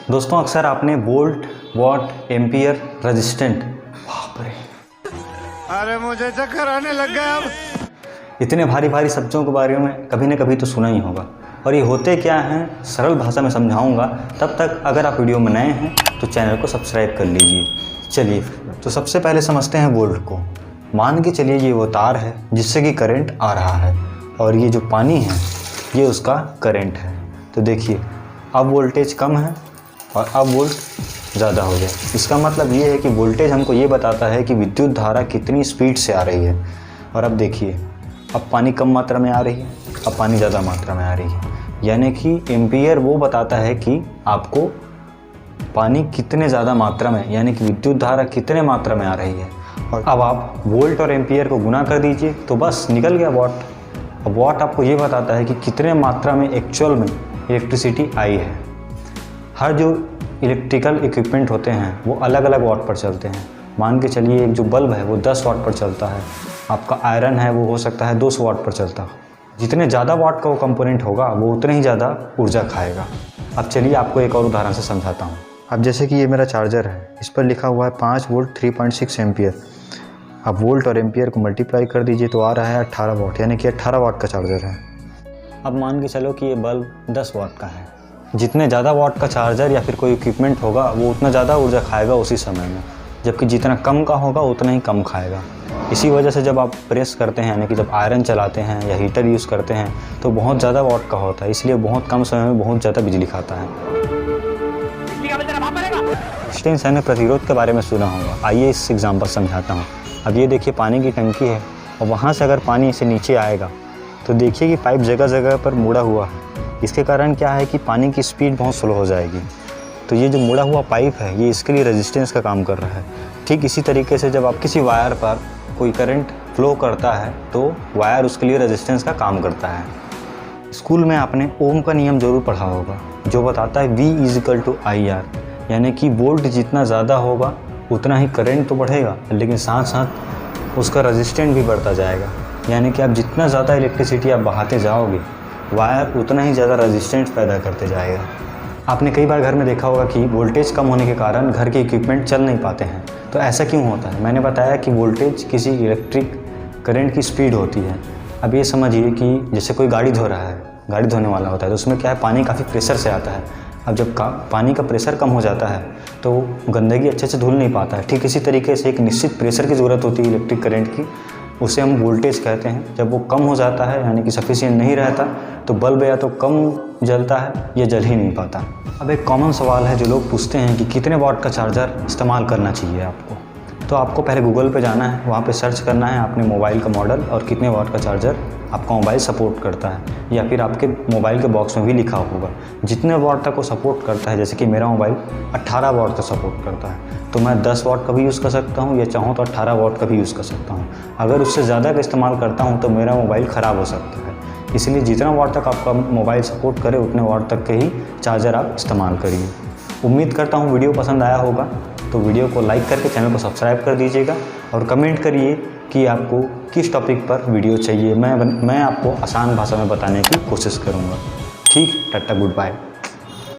दोस्तों अक्सर आपने वोल्ट, वॉट, एम्पियर, रेजिस्टेंट, बाप रे, अरे मुझे चक्कर आने लग गया अब। इतने भारी भारी शब्दों के बारे में कभी न कभी तो सुना ही होगा। और ये होते क्या हैं सरल भाषा में समझाऊंगा। तब तक अगर आप वीडियो में नए हैं तो चैनल को सब्सक्राइब कर लीजिए। चलिए तो सबसे पहले समझते हैं वोल्ट को। मान के चलिए ये वो तार है जिससे कि करंट आ रहा है और ये जो पानी है ये उसका करंट है। तो देखिए अब वोल्टेज कम है और अब वोल्ट ज़्यादा हो गया। इसका मतलब ये है कि वोल्टेज हमको ये बताता है कि विद्युत धारा कितनी स्पीड से आ रही है। और अब देखिए अब पानी कम मात्रा में आ रही है, अब पानी ज़्यादा मात्रा में आ रही है। यानी कि एम्पियर वो बताता है कि आपको पानी कितने ज़्यादा मात्रा में, यानी कि विद्युत धारा कितने मात्रा में आ रही है। और अब आप वोल्ट और एम्पियर को गुना कर दीजिए तो बस निकल गया वॉट। अब वॉट आपको ये बताता है कि कितने मात्रा में एक्चुअल में इलेक्ट्रिसिटी आई है। हर जो इलेक्ट्रिकल इक्विपमेंट होते हैं वो अलग अलग वॉट पर चलते हैं। मान के चलिए एक जो बल्ब है वो 10 वाट पर चलता है, आपका आयरन है वो हो सकता है 200 वाट पर चलता हो। जितने ज़्यादा वाट का वो कंपोनेंट होगा वो उतने ही ज़्यादा ऊर्जा खाएगा। अब चलिए आपको एक और उदाहरण से समझाता हूँ। अब जैसे कि ये मेरा चार्जर है, इस पर लिखा हुआ है 5 वोल्ट 3.6 एम्पियर। अब वोल्ट और एम्पियर को मल्टीप्लाई कर दीजिए तो आ रहा है 18 वाट, यानी कि 18 वाट का चार्जर है। अब मान के चलो कि ये बल्ब 10 वाट का है। जितने ज़्यादा वाट का चार्जर या फिर कोई इक्विपमेंट होगा वो उतना ज़्यादा ऊर्जा खाएगा उसी समय में, जबकि जितना कम का होगा उतना ही कम खाएगा। इसी वजह से जब आप प्रेस करते हैं, यानी कि जब आयरन चलाते हैं या हीटर यूज़ करते हैं तो बहुत ज़्यादा वाट का होता है, इसलिए बहुत कम समय में बहुत ज़्यादा बिजली खाता है। रेजिस्टेंस यानी प्रतिरोध के बारे में सुना होगा। आइए इस एग्जाम्पल समझाता हूँ। अब ये देखिए पानी की टंकी है और वहाँ से अगर पानी इसे नीचे आएगा तो देखिए कि पाइप जगह जगह पर मुड़ा हुआ है। इसके कारण क्या है कि पानी की स्पीड बहुत स्लो हो जाएगी। तो ये जो मुड़ा हुआ पाइप है ये इसके लिए रेजिस्टेंस का काम कर रहा है। ठीक इसी तरीके से जब आप किसी वायर पर कोई करंट फ्लो करता है तो वायर उसके लिए रेजिस्टेंस का काम करता है। स्कूल में आपने ओम का नियम जरूर पढ़ा होगा जो बताता है V=IR, यानी कि वोल्ट जितना ज़्यादा होगा उतना ही करंट तो बढ़ेगा लेकिन साथ साथ उसका रेजिस्टेंस भी बढ़ता जाएगा। यानी कि आप जितना ज़्यादा इलेक्ट्रिसिटी आप बहाते जाओगे वायर उतना ही ज़्यादा रेजिस्टेंस पैदा करते जाएगा। आपने कई बार घर में देखा होगा कि वोल्टेज कम होने के कारण घर के इक्विपमेंट चल नहीं पाते हैं। तो ऐसा क्यों होता है? मैंने बताया कि वोल्टेज किसी इलेक्ट्रिक करंट की स्पीड होती है। अब ये समझिए कि जैसे कोई गाड़ी धो रहा है, गाड़ी धोने वाला होता है तो उसमें क्या है पानी काफ़ी प्रेशर से आता है। अब जब पानी का प्रेशर कम हो जाता है तो गंदगी अच्छे से धुल नहीं पाता है। ठीक इसी तरीके से एक निश्चित प्रेशर की ज़रूरत होती है इलेक्ट्रिक करंट की, उसे हम वोल्टेज कहते हैं। जब वो कम हो जाता है यानी कि सफिशिएंट नहीं रहता तो बल्ब या तो कम जलता है या जल ही नहीं पाता। अब एक कॉमन सवाल है जो लोग पूछते हैं कि कितने वाट का चार्जर इस्तेमाल करना चाहिए आपको। तो आपको पहले गूगल पे जाना है, वहाँ पे सर्च करना है अपने मोबाइल का मॉडल और कितने वाट का चार्जर आपका मोबाइल सपोर्ट करता है, या फिर आपके मोबाइल के बॉक्स में भी लिखा होगा जितने वाट तक वो सपोर्ट करता है। जैसे कि मेरा मोबाइल 18 वाट तक सपोर्ट करता है तो मैं 10 वाट का भी यूज़ कर सकता हूँ या चाहूँ तो 18 वाट का भी यूज़ कर सकता हूँ। अगर उससे ज़्यादा का इस्तेमाल करता हूँ तो मेरा मोबाइल ख़राब हो सकता है। इसलिए जितना वाट तक आपका मोबाइल सपोर्ट करे उतने वाट तक के ही चार्जर आप इस्तेमाल करिए। उम्मीद करता हूँ वीडियो पसंद आया होगा, तो वीडियो को लाइक करके चैनल को सब्सक्राइब कर दीजिएगा और कमेंट करिए कि आपको किस टॉपिक पर वीडियो चाहिए। मैं आपको आसान भाषा में बताने की कोशिश करूँगा। ठीक, टाटा, गुड बाय।